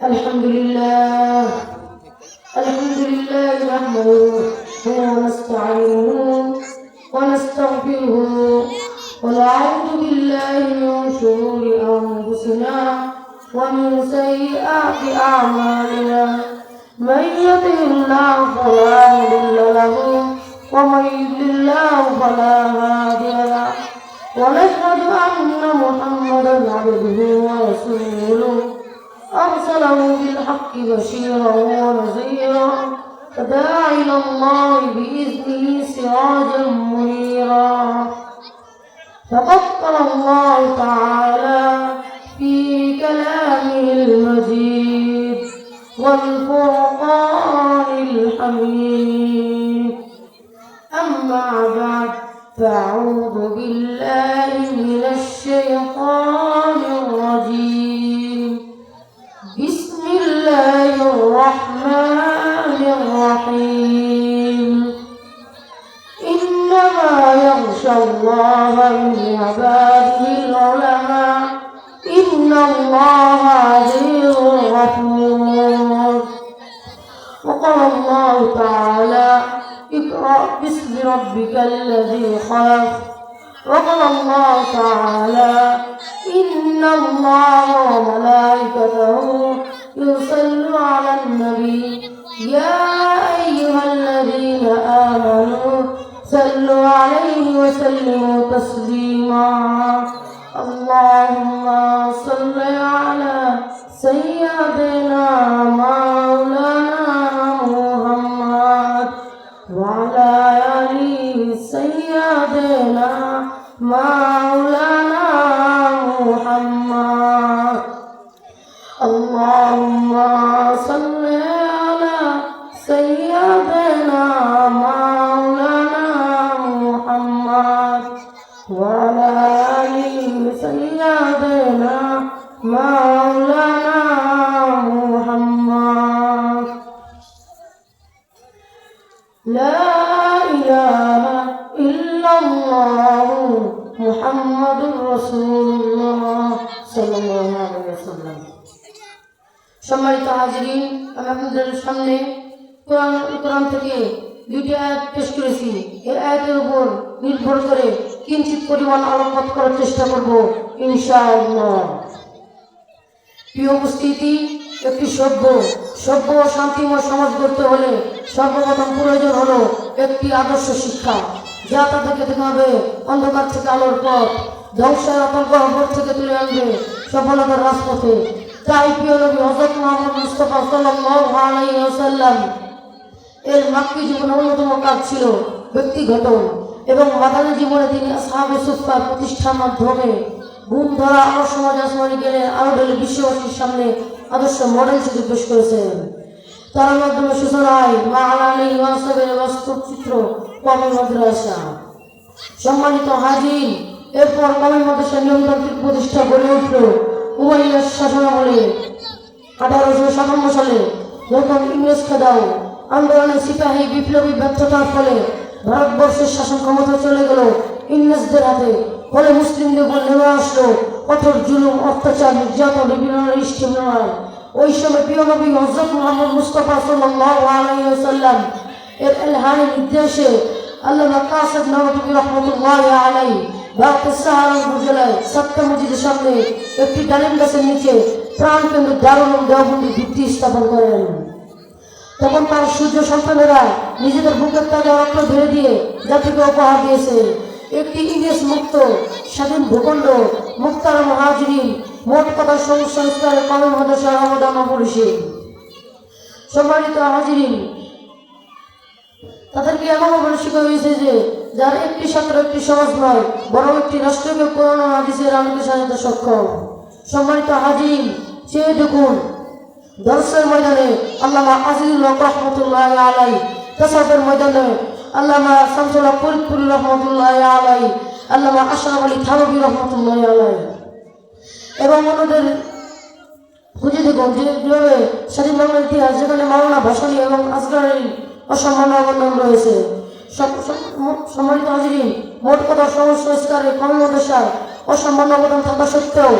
الحمد لله نحمده ونستعينه ونستغفره ونعوذ بالله من شرور أنفسنا ومن سيئات أعمالنا من يطع الله فلا مضل له ومن يضلل فلا هادي له ونشهد أن محمدا عبده ورسوله أرسله بالحق بشيرا ونذيرا فداعي إلى الله بإذنه سراجا منيرا فقد قال الله تعالى في كلامه المجيد والفرقان الحميد أما بعد فأعوذ بالله من الشيطان الرجيم بسم الله الرحمن الرحيم إنما يخشى الله من عباده العلماء إن الله عزيز غفور وقال الله تعالى اقرأ باسم ربك الذي خلق وقال الله تعالى إن الله وملائكته يصلون على النبي يا أيها الذين آمنوا صلوا عليه وسلموا تسليما اللهم صل على سيدنا مولانا محمد وعلى آل سيدنا مولانا محمد اللهم صل على سيدنا مولانا محمد وعلى آل سيدنا مولانا محمد لا إله إلا الله محمد رسول الله صلى الله عليه وسلم সম্মানিত হাজিরিন, আমি আপনাদের সামনে কোরআন থেকে দুইটি আয়াত পেশ করেছি। এই আয়াতের উপর নির্ভর করে কিঞ্চিত পরিমাণ আলোকপাত করার চেষ্টা করব ইনশাআল্লাহ। প্রিয় উপস্থিতি, একটি সভ্য ও শান্তিময় সমাজ গড়তে হলে সর্বপ্রথম প্রয়োজন হলো একটি আদর্শ শিক্ষা, যা তাদেরকে দেখাবে অন্ধকার থেকে আলোর পথ, ধ্বংসের আতঙ্ক হবর থেকে তুলে আনবে সফলতার রাজপথে। তাই প্রিয় নবী হযরত মুহাম্মদ মুস্তাফা সাল্লাল্লাহু আলাইহি ওয়াসাল্লাম এর মাক্কি জীবনের অন্যতম কাজ ছিল ব্যক্তিগত এবং মাদানী জীবনে তিনি আসহাবে সুফফার প্রতিষ্ঠার মাধ্যমে গুণ ধরা আমার সমাজ আসমানি জ্ঞানের আরো ঢেলে বিশ্ববাসীর সামনে আদর্শ মডেল হিসেবে পেশ করেছেন। তার মাধ্যমে সূচনায় মা আলী ওয়াসাবের বাস্তব চিত্র কওমি মাদ্রাসা। সম্মানিত হাজির, এরপর কওমি মাদ্রাসা নিয়মতান্ত্রিক প্রতিষ্ঠা গড়ে উঠল উমাইয়ার শাসনামলে। 1857 সালে যখন ইংরেজ খেদাও আন্দোলনে সিপাহী বিপ্লবী ব্যর্থতার ফলে ভারতবর্ষের শাসন ক্ষমতা চলে গেল ইংরেজদের হাতে, ফলে মুসলিমদের উপর নেমে আসলো কঠোর জুলুম, অত্যাচার, নির্যাতন, বিভিন্ন ইস্তেমার। ওই সময় প্রিয় নবী হযরত মুহাম্মদ মুস্তাফা সাল্লাল্লাহু আলাইহি ওয়াসাল্লাম এর এলহানের নির্দেশে আল্লামা কাসিম নওয়াবী রাহমাতুল্লাহি আলাইহি ভারতের সাহারানপুর জেলায় সত্তা মসজিদের সামনে একটি ডালিম গাছের নিচে প্রাণকেন্দ্র দারুল উলুম দেওবন্দি ভিত্তি স্থাপন করেন। তখন তার সূর্য সন্তানেরা নিজেদের বুকের তাজা রক্ত ধরে দিয়ে জাতিকে উপহার দিয়েছে একটি ইংরেজ মুক্ত স্বাধীন ভূখণ্ড, মুক্তার মুহাজিরিন, মোট কথা সংস্কারের কওমি মাদ্রাসার অবদান অপরিসীম। সম্মানিত হাজিরিন, তাদেরকে এমনভাবে শেখা হয়েছে যে যার একটি ছাত্র একটি সমাজ নয়, বরং একটি রাষ্ট্রকে কোরআন ও হাদিসের আলোকে সাজাতে সক্ষম। সম্মানিত হাজিরিন, চেয়ে দেখুন দর্শের ময়দানে আল্লামা আজিজুল হক রহমতুল্লাহি আলাইহি, তাসাউফের ময়দানে আল্লামা শামসুল হক ফরিদপুরি রহমতুল্লাহি আলাইহি, আল্লামা আশরাফ আলী থানভী রহমতুল্লাহি আলাইহি এবং অন্যদের খুঁজে দেখুন যেভাবে স্বাধীন বাংলার ইতিহাস, যেখানে মাওলানা ভাসানী এবং আসগরের অসম্মান অবদান রয়েছে। সম্মানিত হাজিরিন, মোট কথা সংস্কারে কওমি মাদ্রাসার অসম্মান অবদান থাকা সত্ত্বেও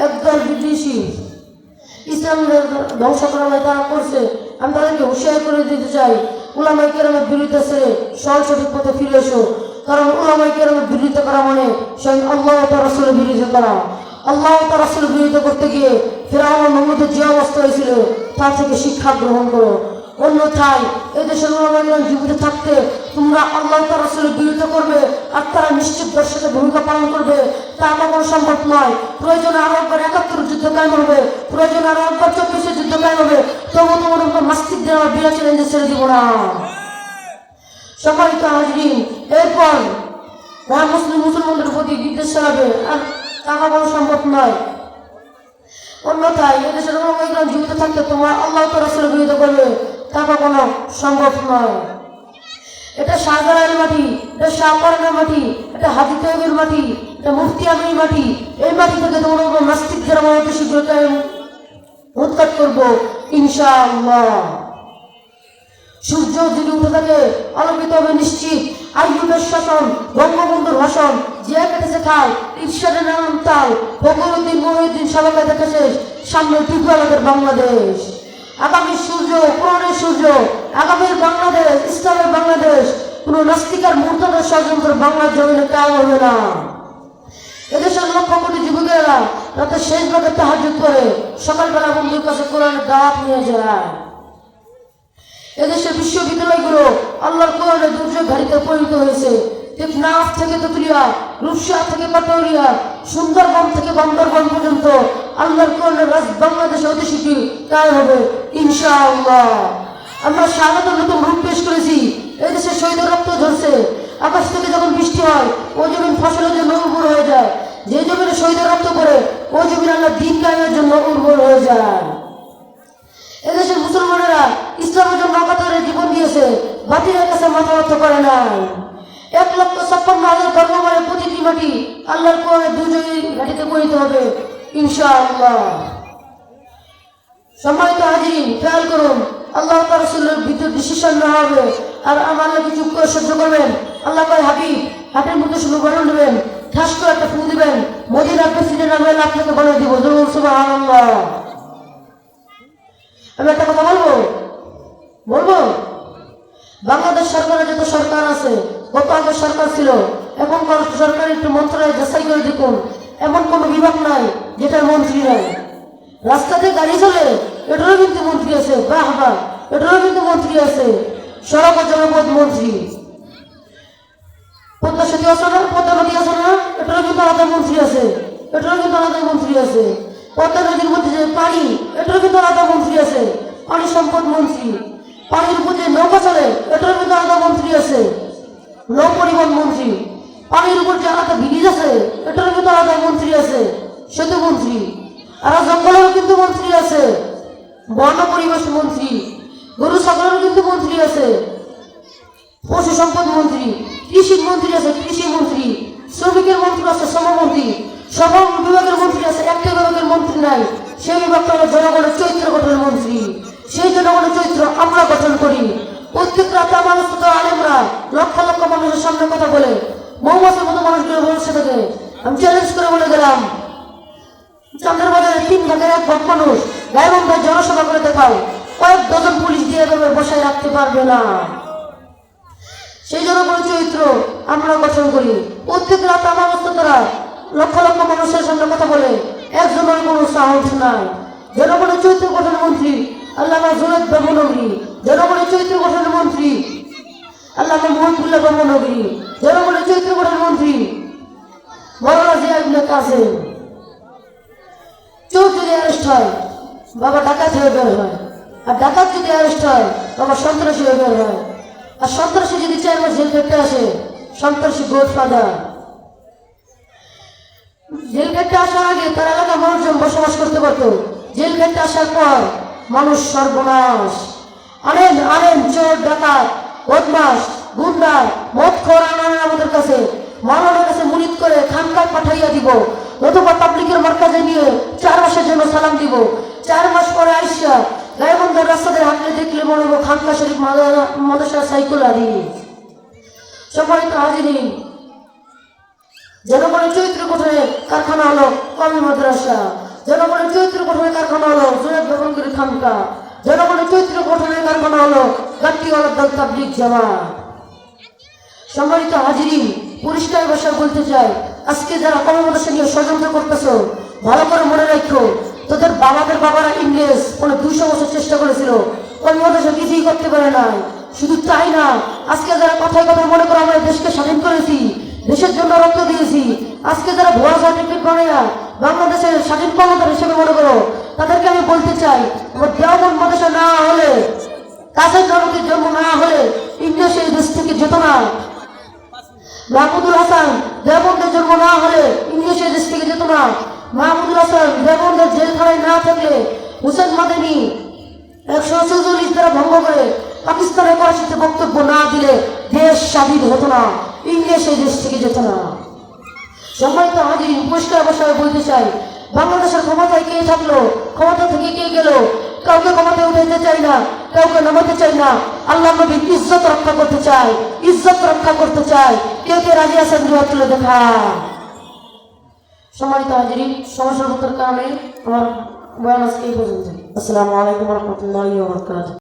একদল বিদেশি ইসলাম ধ্বংস করা হয় তারা করছে। আমি তাদেরকে হুঁশিয়ার করে দিতে চাই, উলামায়ে কেরামের বিরুদ্ধে ছেড়ে সরল সঠিক পথে ফিরে এসো। কারণ উলামায়ে কেরামের বিরুদ্ধে করা মানে স্বয়ং আল্লাহ ও তার রাসূলের বিরুদ্ধে করা। আল্লাহ ও তার রাসূলের বিরুদ্ধে করতে গিয়ে ফিরআউন ও নমরুদের যে অবস্থা হয়েছিল তার থেকে শিক্ষা গ্রহণ করো। অন্যথায় এই দেশের উলামায়ে জীবিত থাকতে তোমরা আল্লাহ ও তার রাসূলের বিরুদ্ধে করবে আর তারা নিশ্চিত দর্শকের ভূমিকা পালন করবে, তা কখনো সম্ভব নয়। প্রয়োজনে আরো একবার ৭১ যুদ্ধ কায়েম হবে, প্রয়োজনে আরো একবার ২৪ যুদ্ধ কায়েম হবে, তবু তোমার উপর নাস্তিকদের আমার বিনা চ্যালেঞ্জে ছেড়ে দিব না। সম্মানিত হাজরিন, এরপর মুসলমানদের প্রতি বিদ্বেষ চালাবে আর তা কখনো সম্ভব নয়। অন্যথায় এদেশের উলামায়ে জীবিত থাকতে তোমরা আল্লাহ ও রাসূলের বিরুদ্ধে করবে, তা কখনো সম্ভব নয়। এটা শাহজালালের মাটি, এটা শাহপরানের মাটি, এটা হাজী তৈয়বের মাটি, এটা মুফতি আমির মাটি। এই মাটি থেকে তোমরা নাস্তিকদের আমাদের শীঘ্রতায় উৎখাত করবো ইনশাআল্লাহ। সূর্য যদি উঠে থাকে আলোকিত হবে নিশ্চিত। আইয়ুবের শাসন, বঙ্গবন্ধুর ভাষণ, জিয়া কেটেছে খাল, ইরশাদের নাম তাল, ফখরুদ্দিন মহিউদ্দিন সবাইকে দেখা শেষ, সামনে টিপু আমাদের বাংলাদেশ। আগামী সূর্য, কোরআনের সূর্য, আগামীর বাংলাদেশ, ইসলামের বাংলাদেশ। কোন নাস্তিকার মুরতাদের ষড়যন্ত্র বাংলার জমিনে কায়েম হবে না। এদেশের লক্ষ কোটি যুবকেরা রাতে শেষ ভাগে তাহাজ্জুদ করে সকালবেলা বন্ধুর কাছে কোরআনের দাওয়াত নিয়ে যায়। এদেশের বিশ্ববিদ্যালয়গুলো আল্লাহর কোরআনের দুর্যোগ ঘাটিতে পরিণত হয়েছে। টেকনাফ থেকে তেতুলিয়া, রূপসা থেকে পাটুরিয়া, সুন্দরবন থেকে বান্দরবন পর্যন্ত আল্লাহর কোরআনের রাজ বাংলাদেশে অতি শীঘ্রই কায়েম হবে ইনশাআল্লাহ। আমরা স্বাগতের নতুন রূপ পেশ করেছি। এদেশে শহীদের রক্ত ঝরছে। আকাশ থেকে যখন বৃষ্টি হয় ওই জমিন ফসলের জন্য উর্বর হয়ে যায়। যে জমিনে শহীদের রক্ত পড়ে ওই জমিন আল্লাহ দ্বীন কায়েমের জন্য উর্বর হয়ে যায়। এদেশের মুসলমানেরা ইসলামের জন্য অকাতরে জীবন দিয়েছে, বাতিলের কাছে মাথা নত করে নাই। ১,৫৬,০০০ বর্গমাইলের প্রতিটি মাটি আল্লাহর কোরআনের দুর্যোগের ঘাটিতে পরিণত হবে ইনশাআল্লাহ। সম্মানিত হাজিরিন, খেয়াল করুন, আল্লাহ তার রাসূলের বিদ্যুৎ ডিসিশন না হবে আর আমার আল্লাহকে চুপ করে সহ্য করবেন। আল্লাহ কয় হাবিব, হাটের মধ্যে শুধু বানান দেবেন, ঠাস করে একটা ফু দিবেন, মদিনার প্রেসিডেন্ট আমি আপনাকে বানিয়ে দিব। সুবহানাল্লাহ। আমি একটা কথা বলবো, বাংলাদেশ সরকারের যত সরকার আছে, গত আগে সরকার ছিল, এখন সরকারি একটু মন্ত্রণালয় যাচাই করে দেখুন, এমন কোনো বিভাগ নাই যেটার মন্ত্রী নাই। রাস্তাতে গাড়ি চলে এটারও কিন্তু মন্ত্রী আছে, বাহ বাহ, এটারও কিন্তু মন্ত্রী আছে। সড়ক ও জনপথ মন্ত্রী, পদ্মা সেতু আছে না, পদ্মা নদী আছে না, এটারও কিন্তু আলাদা মন্ত্রী আছে, এটারও কিন্তু আলাদা মন্ত্রী আছে। পদ্মা নদীর মধ্যে যে পানি, এটারও কিন্তু আলাদা মন্ত্রী আছে, পানি সম্পদ মন্ত্রী। পানির উপর যে নৌকা চলে এটারও কিন্তু আলাদা মন্ত্রী আছে, নৌ পরিবহন মন্ত্রী। পানির উপর যে আলাদা ব্রিজ আছে এটারও কিন্তু আলাদা মন্ত্রী আছে, সেতু মন্ত্রী। আর জঙ্গলেরও কিন্তু মন্ত্রী আছে, বন পরিবেশ মন্ত্রী। গরু ছাগলেরও কিন্তু মন্ত্রী আছে, পশু সম্পদ মন্ত্রী। কৃষি মন্ত্রী আছে, কৃষি মন্ত্রী। শ্রমিকের মন্ত্রী আছে, শ্রমমন্ত্রী। সব বিভাগের মন্ত্রী আছে, একটা বিভাগের মন্ত্রী নাই। সেই বিভাগটা হলো জনগণের চরিত্র গঠনের মন্ত্রী। সেই জনগণের চরিত্র আমরা গঠন করি। প্রত্যেক রাতে আমার আলেমরা লক্ষ লক্ষ মানুষের সামনে কথা বলে, মৌমাছির মতো মানুষগুলো বসে থাকে। আমি চ্যালেঞ্জ করে বলে গেলাম, চান্দের বাজারে ৩ ভাগের ১ ভাগ মানুষ গাইবান্ধায় জনসভা করে দেখাও, কয়েক ডজন পুলিশ দিয়ে এভাবে বসায় রাখতে পারবে না। সেই জনগণের চরিত্র আমরা গঠন করি। প্রত্যেক রাত আমার তারা লক্ষ লক্ষ মানুষের সামনে কথা বলে, একজনের কোনো সাহস নাই। জনগণের চরিত্র গঠনের মন্ত্রী আল্লামা জুনায়েদ বাবু নগরী, জনগণের চরিত্র গঠনের মন্ত্রী আল্লামা মুহাম্মদুল্লাহ বাবু নগরী, জনগণের চরিত্র গঠনের মন্ত্রী মাওলানা জিয়া ইবনে কাসেম। চোর যদি অ্যারেস্ট হয় বাবা ডাকাত হয়ে বের হয়, আর ডাকাত যদি অ্যারেস্ট হয় বাবা সন্ত্রাসী হয়ে বের হয়, আর সন্ত্রাসী যদি 4 মাস জেল খেটে আসে সন্ত্রাসী গডফাদার। জেল খেটে আসার আগে তার এলাকার মানুষজন বসবাস করতে পারতো, জেল খেটে আসার পর মানুষ সর্বনাশ। আনেন চোর ডাকাত বদমাস গুন্ডা মদখোর আনেন আমাদের কাছে, মাওলানার কাছে মুরিদ করে খানকায় পাঠাইয়া দিব, নতুবা পাবলিকের মার্কাজে নিয়ে 4 মাসের জন্য সালাম দিব। 4 মাস পরে আইসা গাইবান্ধার রাস্তাতে হাঁটলে দেখলে মনে হবো খানকা শরীফ মাদ্রাসা সাইকুল হাদিস। সম্মানিত হাজিরিন, জনগণের চরিত্র গঠনের কারখানা হলো কওমি মাদ্রাসা। জনগণের চরিত্র গঠনের কারখানা হলো জুনায়েদ ভবনগিরি খানকা, জনগণের চরিত্র গঠনের কারখানা হলো গাট্টিওয়ালা দল তাবলীগ জামাত। সম্মানিত হাজিরিন, পরিষ্কার ভাষায় বলতে চাই, আজকে যারা কর্মবাসী নিয়ে ষড়যন্ত্র করতেছো, ভালো করে মনে রাখো, তোদের বাবারা ইংরেজ 200 বছর চেষ্টা করেছিল, কর্মবাসী কিছুই করতে পারে নাই। শুধু তাই না, আজকে যারা কথায় কথা মনে করো আমরা দেশকে স্বাধীন করেছি, দেশের জন্য রক্ত দিয়েছি, আজকে যারা ভুয়া সার্টিফিকেট বানায় বাংলাদেশের স্বাধীন কর্মকর্তা হিসেবে মনে করো, তাদেরকে আমি বলতে চাই, আমার দেওবন্দ মাদ্রাসা না হলে, কাজের জগতের জন্ম না হলে ইংরেজ এই দেশ থেকে যেত না। মাহমুদুল হাসান দেওবন্দের জন্ম না হলে ইংরেজ এই দেশ থেকে যেত না। মাহমুদুল হাসান দেওবন্দের জেলখানায় না থাকলে, হুসেন মাদানি 144 দ্বারা ভঙ্গ করে পাকিস্তানের করাচিতে বক্তব্য না দিলে দেশ স্বাধীন হতো না, ইংরেজ এই দেশ থেকে যেত না। সম্মানিত হাজির, পরিষ্কার ভাষায় বলতে চাই, বাংলাদেশের ক্ষমতায় কে থাকলো, ক্ষমতা থেকে কে গেল, কাউকে ক্ষমতায় উঠাইতে চাই না, কাউকে নামাতে চাই না। আল্লাহ নবীর ইজ্জত রক্ষা করতে চাই, ইজ্জত রক্ষা করতে চাই। কে কে রাজি আছেন দুহাত তুলে দেখা। সম্মানিত হাজির, সমস্যার কারণে আমার বয়ান আজকে এই পর্যন্ত। আসসালামু আলাইকুম ওয়া রাহমাতুল্লাহি ওয়া বারাকাতুহু।